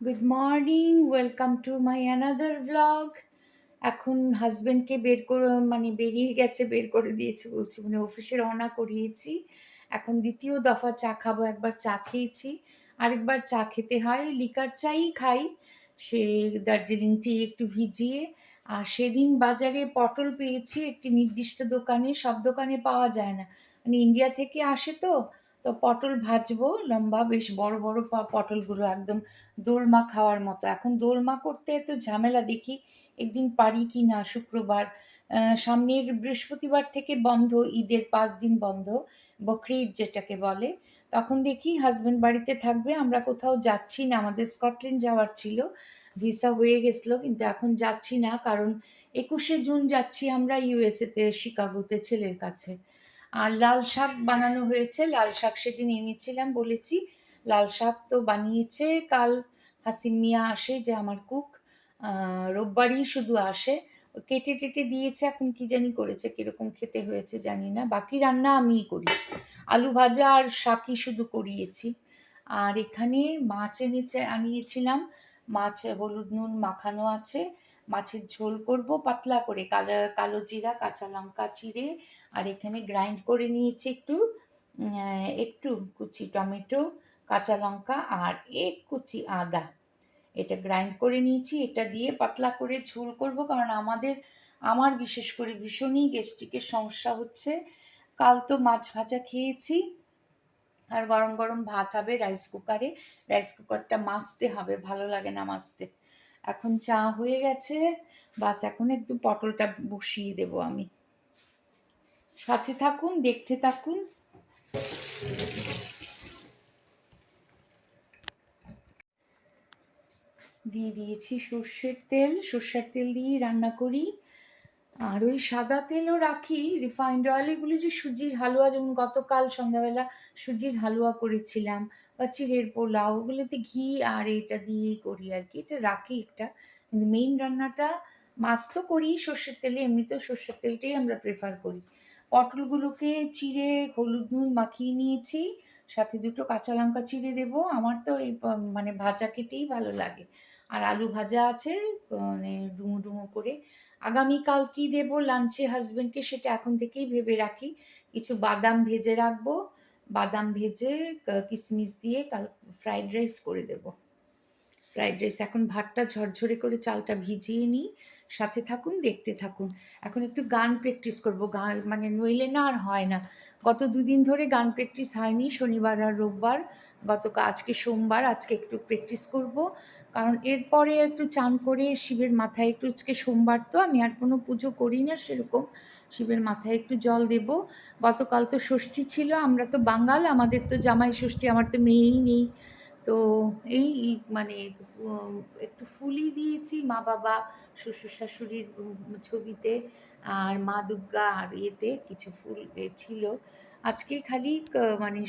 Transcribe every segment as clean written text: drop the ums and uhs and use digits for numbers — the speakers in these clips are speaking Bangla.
Good morning, welcome to my another vlog. এখন হাজব্যান্ডকে বের করে বেরিয়ে গেছে, বের করে দিয়েছে বলছি, অফিসে রওনা করিয়েছি। এখন দ্বিতীয় দফা চা খাবো। একবার চা খেয়েছি, আরেকবার চা খেতে হয়। লিকার চাই খাই, সে দার্জিলিং টি একটু ভিজিয়ে। আর সেদিন বাজারে পটল পেয়েছি একটি নির্দিষ্ট দোকানে, সব দোকানে পাওয়া যায় না, ইন্ডিয়া থেকে আসে তো। তো পটল ভাজবো, লম্বা বেশ বড় বড় পটলগুলো, একদম দোলমা খাওয়ার মতো। এখন দোলমা করতে এত ঝামেলা, দেখি একদিন পারি কি না। শুক্রবার, সামনের বৃহস্পতিবার থেকে বন্ধ, ঈদের 5 দিন বন্ধ, বকরিদ যেটাকে বলে। তখন দেখি হাজব্যান্ড বাড়িতে থাকবে, আমরা কোথাও যাচ্ছি না। আমাদের স্কটল্যান্ড যাওয়ার ছিল, ভিসা হয়ে গেছিলো, কিন্তু এখন যাচ্ছি না, কারণ 21শে জুন যাচ্ছি আমরা ইউএসএ তে, শিকাগোতে ছেলের কাছে। আর লাল শাক বানানো হয়েছে, লাল শাক সেদিন এনেছিলাম বলেছি। লাল শাক তো বানিয়েছে কাল। হাসিম মিয়া আসে, যে আমার কুক, রোববারই শুধু আসে। ও কেটে টেটে দিয়েছে, এখন কি জানি করেছে, কিরকম খেতে হয়েছে জানি না। বাকি রান্না আমিই করি, আলু ভাজা আর শাকই শুধু করিয়েছি। আর এখানে মাছ আনিয়েছিলাম, মাছ হলুদ নুন মাখানো আছে। মাছের ঝোল করব পাতলা করে, কালো কালো জিরা কাঁচা লঙ্কা চিড়ে। আর এখানে গ্রাইন্ড করে নিয়েছি একটু কুচি টমেটো, কাঁচা লঙ্কা আর এক কুচি আদা। এটা গ্রাইন্ড করে নিয়েছি, এটা দিয়ে পাতলা করে ঝোল করব, কারণ আমার বিশেষ করে ভীষণই গ্যাস্ট্রিকের সমস্যা হচ্ছে। কাল তো মাছ ভাজা খেয়েছি, আর গরম গরম ভাত হবে রাইস কুকারে। রাইস কুকারটা মাজতে হবে, ভালো লাগে না মাজতে। এখন চা হয়ে গেছে, বাস এখন একটু পটলটা বসিয়ে দেব আমি। সাথে থাকুন, দেখতে থাকুন। দিয়ে দিয়েছি সর্ষের তেল দিয়েই রান্না করি। আর ওই সাদা তেলও রাখি, রিফাইন্ড অয়েল। এগুলো যে সুজির হালুয়া, যেমন গতকাল সন্ধ্যাবেলা সুজির হালুয়া করেছিলাম, বা চিড়ের পোলাও, ওগুলোতে ঘি আর এটা দিয়েই করি আর কি, এটা রাখি একটা। কিন্তু মেইন রান্নাটা, মাছ তো করি সর্ষের তেলে, এমনিতেও সর্ষের তেলটাই আমরা প্রেফার করি। পটলগুলোকে চিড়ে হলুদ নুন মাখিয়ে নিয়েছি, সাথে দুটো কাঁচা লঙ্কা চিড়ে দেবো। আমার তো এই ভাজা খেতেই ভালো লাগে। আর আলু ভাজা আছে, ডুমো ডুমো করে। আগামীকাল কি দেবো লাঞ্চে হাজবেন্ডকে, সেটা এখন থেকেই ভেবে রাখি। কিছু বাদাম ভেজে রাখবো, বাদাম ভেজে কিশমিশ দিয়ে কাল ফ্রাইড রাইস করে দেবো। ফ্রাইড রাইস, এখন ভাতটা ঝরঝরে করে চালটা ভিজিয়ে নিই। সাথে থাকুন, দেখতে থাকুন। এখন একটু গান প্র্যাকটিস করব, গান নইলে না আর হয় না। গত 2 দিন ধরে গান প্র্যাকটিস হয়নি, শনিবার আর রোববার। আজকে সোমবার, আজকে একটু প্র্যাকটিস করব। কারণ এরপরে একটু চান করে শিবের মাথায় একটু, আজকে সোমবার তো আমি আর কোনো পুজো করি না সেরকম, শিবের মাথায় একটু জল দেব। গতকাল তো ষষ্ঠী ছিল, আমরা তো বাঙাল, আমাদের তো জামাই ষষ্ঠী, আমার তো মেয়েই নেই। তো এই মানে একটু ফুলই দিয়েছি মা বাবা শ্বশুর শাশুড়ির ছবিতে, আর মা দুর্গা আর ইয়েতে কিছু ফুল ছিল। আজকে খালি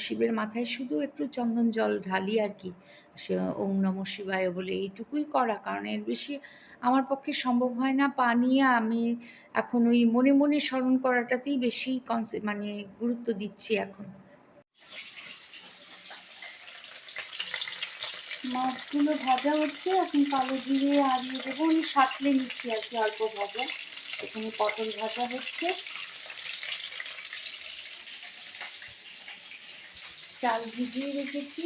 শিবের মাথায় শুধু একটু চন্দন জল ঢালি আর কি, ওম নমঃ শিবায় বলে, এইটুকুই করা। কারণ এর বেশি আমার পক্ষে সম্ভব হয় না পা নিয়ে। আমি এখন ওই মনে মনে স্মরণ করাটাতেই বেশি গুরুত্ব দিচ্ছি এখন। মাছগুলো ভাজা হচ্ছে, এখন কালো জিরে আর ইয়ে দেবো, আমি সাঁতলে নিচ্ছি আর কি, অল্প ভাজা। এখানে পটল ভাজা হচ্ছে, চাল ভিজিয়ে রেখেছি।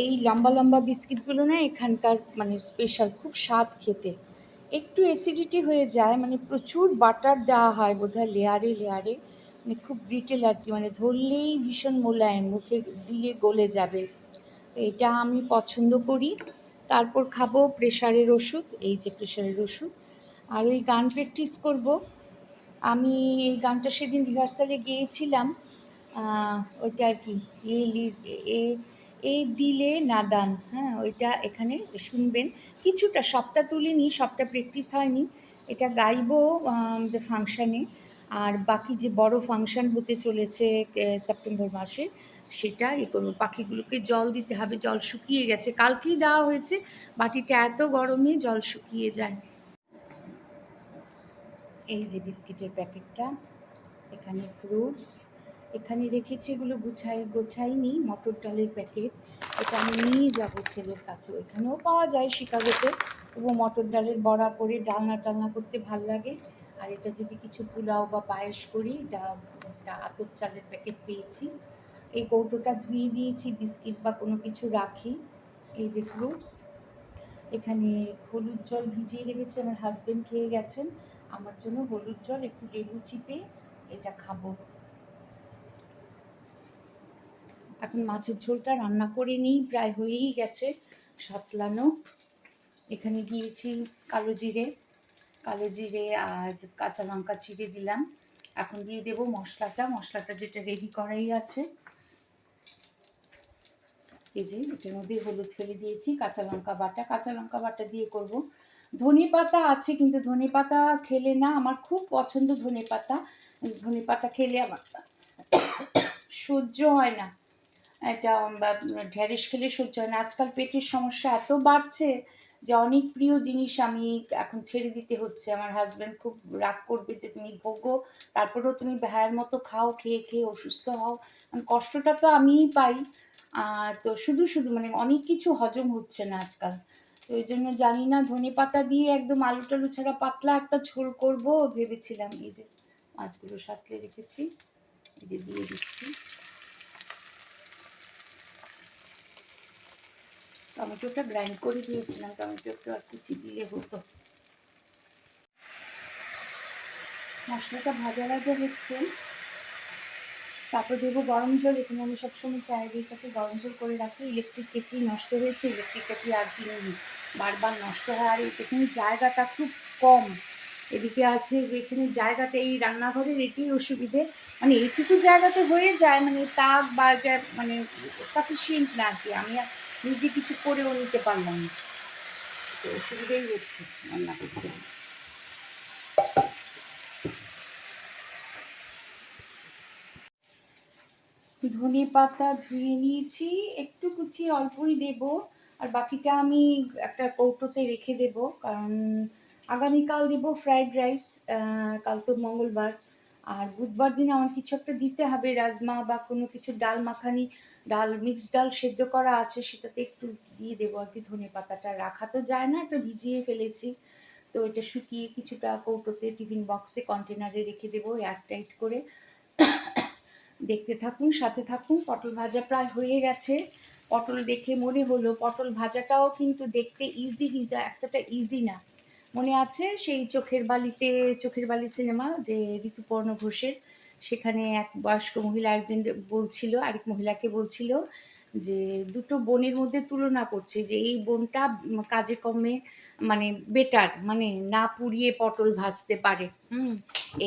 এই লম্বা লম্বা বিস্কিটগুলো না এখানকার স্পেশাল, খুব স্বাদ খেতে। একটু অ্যাসিডিটি হয়ে যায়, প্রচুর বাটার দেওয়া হয় বোধহয়, লেয়ারে লেয়ারে, খুব ব্রিটেল আর কি, ধরলেই ভীষণ মোলায়েম, মুখে দিলে গলে যাবে। এটা আমি পছন্দ করি। তারপর খাবো প্রেশারের ওষুধ, এই যে প্রেশারের ওষুধ। আর ওই গান প্র্যাকটিস করব আমি। এই গানটা সেদিন রিহার্সালে গিয়েছিলাম, ওইটা আর কি, এ লিড এ এ দিলে নাদান, হ্যাঁ ওইটা এখানে শুনবেন। কিছুটা, সবটা তুলিনি, সবটা প্র্যাকটিস হয়নি। এটা গাইবো ফাংশানে। আর বাকি যে বড় ফাংশন হতে চলেছে সেপ্টেম্বর মাসে, সেটা করবো। পাখিগুলোকে জল দিতে হবে, জল শুকিয়ে গেছে, কালকেই দেওয়া হয়েছে। বাটিটা এত গরমে জল শুকিয়ে যায়। এই যে বিস্কিটের প্যাকেটটা, এখানে ফ্রুটস, এখানে রেখেছি, এগুলো গোছাইনি, মটর ডালের প্যাকেট। এটা আমি নিয়ে যাবো ছেলের কাছে, ওইখানেও পাওয়া যায় শিকাগোতে। তবু মটর ডালের বড়া করে ডালনা টালনা করতে ভাল লাগে। আর এটা যদি কিছু পোলাও বা পায়েস করি, একটা আতপ চালের প্যাকেট পেয়েছি। এই কৌটোটা ধুয়ে দিয়েছি, বিস্কিট বা কোনো কিছু রাখি। এই যে ফ্রুটস, এখানে হলুদ জল ভিজিয়ে রেখেছি, আমার হাজবেন্ড খেয়ে গেছেন। আমার জন্য হলুদ জল, একটু লেবু চিপে এটা খাবো। এখন মাছের ঝোলটা রান্না করে নিই, প্রায় হয়েই গেছে সাতলানো। এখানে দিয়েছি কালো জিরে আর কাঁচা লঙ্কা চিড়ে দিলাম। এখন দিয়ে দেবো মশলাটা যেটা রেডি করাই আছে। এই যে এটার মধ্যে হলুদ ফেলে দিয়েছি, কাঁচা লঙ্কা বাটা দিয়ে করব। ধনে পাতা আছে, কিন্তু ধনে পাতা খেলে না, আমার খুব পছন্দ ধনে পাতা খেলে আমার সহ্য হয় না। এটা ঢ্যাঁড়স খেলে সহ্য হয় না। আজকাল পেটের সমস্যা এত বাড়ছে যে অনেক প্রিয় জিনিস আমি এখন ছেড়ে দিতে হচ্ছে। আমার হাজব্যান্ড খুব রাগ করবে যে তুমি ভোগো, তারপরেও তুমি ভ্যায়ের মতো খাও, খেয়ে খেয়ে অসুস্থ হও। কষ্টটা তো আমিই পাই। তো শুধু মানে অনেক কিছু হজম হচ্ছে না আজকাল। তো এই জন্য জানি না, ধনে পাতা দিয়ে একদম আলু টালু ছাড়া পাতলা একটা ঝোল করবো ভেবেছিলাম। এই যে মাছগুলো সাঁতলে রেখেছি, এই যে দিয়ে দিচ্ছি। টমেটোটা গ্রাইন্ড করে দিয়েছিলাম, টমেটো একটু আর কুচি দিলে হতো। মশলাটা ভাজা হচ্ছে, তারপর দেবো গরম জল। এখানে আমি সবসময় চায়ের দিকটাকে গরম জল করে রাখি। ইলেকট্রিক কেটলি নষ্ট হয়েছে, ইলেকট্রিক কেটলি আর কিনিনি, বারবার নষ্ট হয়। আর এখানে জায়গাটা খুব কম, এদিকে আছে যে এখানে জায়গাটা, এই রান্নাঘরের এটাই অসুবিধে, মানে এইটুকু জায়গাতে হয়ে যায়, মানে তাক বা মানে সাফিসিয়েন্ট না আর কি। আমি আর নিজে কিছু করেও নিতে পারলাম না, তো অসুবিধাই হচ্ছে রান্না করতে। ধনে পাতা ধুয়ে নিয়েছি, একটু কুচিয়ে অল্পই দেব, আর বাকিটা আমি একটা কৌটোতে রেখে দেব, কারণ আগামীকাল দেব ফ্রাইড রাইস। কাল তো মঙ্গলবার, আর বুধবার দিন আমার কিছু একটা দিতে হবে, রাজমা বা কোনো কিছু ডাল মাখানি, মিক্সড ডাল সেদ্ধ করা আছে, সেটাতে একটু দিয়ে দেবো আর কি। ধনে পাতাটা রাখা তো যায় না, একটু ভিজিয়ে ফেলেছি, তো এটা শুকিয়ে কিছুটা কৌটোতে টিফিন বক্সে কন্টেনারে রেখে দেবো এয়ারটাইট করে। দেখতে থাকুন, সাথে থাকুন। পটল ভাজা প্রায় হয়ে গেছে। পটল দেখে মনে হলো, পটল ভাজাটাও কিন্তু দেখতে ইজি, কিন্তু এতটা ইজি না। মনে আছে সেই চোখের বালি সিনেমা, যে ঋতুপর্ণ ঘোষের, সেখানে এক বয়স্ক মহিলা আরেক মহিলাকে বলছিল যে দুটো বোনের মধ্যে তুলনা করছে, যে এই বোনটা কাজে কমে মানে বেটার, মানে না পুড়িয়ে পটল ভাজতে পারে,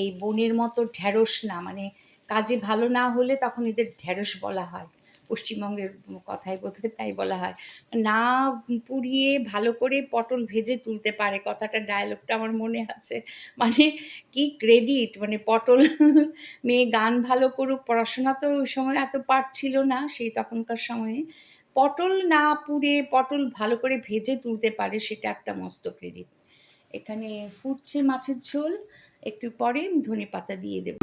এই বোনের মতো ঢ্যাঁড়স না, মানে কাজে ভালো না হলে তখন এদের ঢ্যাঁড়স বলা হয়। পশ্চিমবঙ্গের কথায় বোধহয় তাই বলা হয়। না পুড়িয়ে ভালো করে পটল ভেজে তুলতে পারে, কথাটা ডায়ালগটা আমার মনে আছে। মানে কি ক্রেডিট, মানে পটল মেয়ে গান ভালো করুক, পড়াশোনা তো ওই সময় এত পাঠ ছিল না সেই তখনকার সময়ে, পটল না পুড়ে পটল ভালো করে ভেজে তুলতে পারে, সেটা একটা মস্ত ক্রেডিট। এখানে ফুটছে মাছের ঝোল, একটু পরে ধনে পাতা দিয়ে দেব।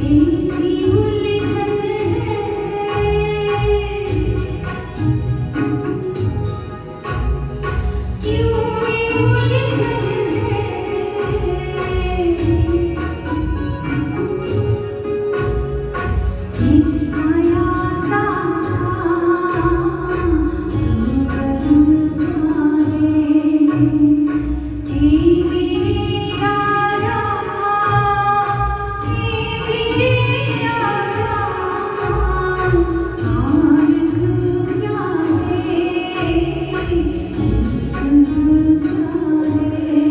कैसी उलझन है, क्यों ये उलझन है, एक साया सा रंग बदलता है, ये मेरे राजा, ये मेरे राजा, आरज़ू क्या है, जस्तज़ू क्या है।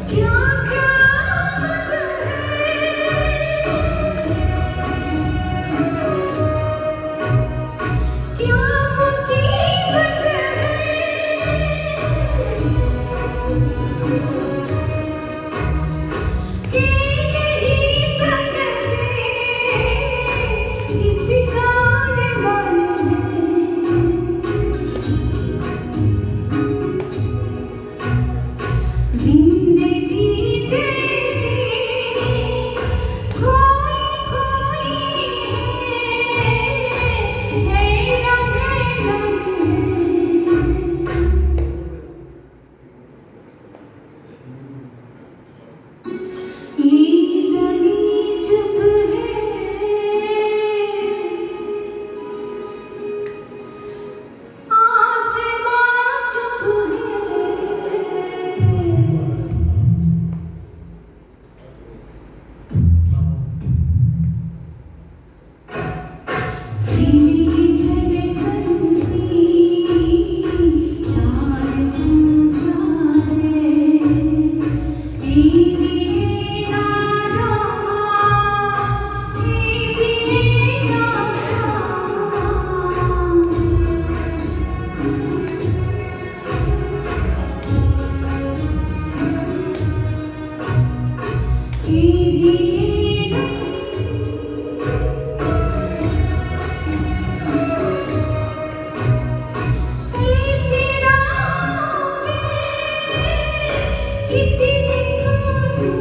क्या क़यामत है, क्या मुसीबत है, कि नहीं सकते इसका निवारण है। जिंदगी जैसी खोई खोई है, हैरान हैरान है। ये ज़मीं चुप है, आसमां चुप है, फिर धड़कन सी चार सूखा है, ये दिल नादा, ये दिल नादा, ये दिल ऐसी राहों में कितने कांटों,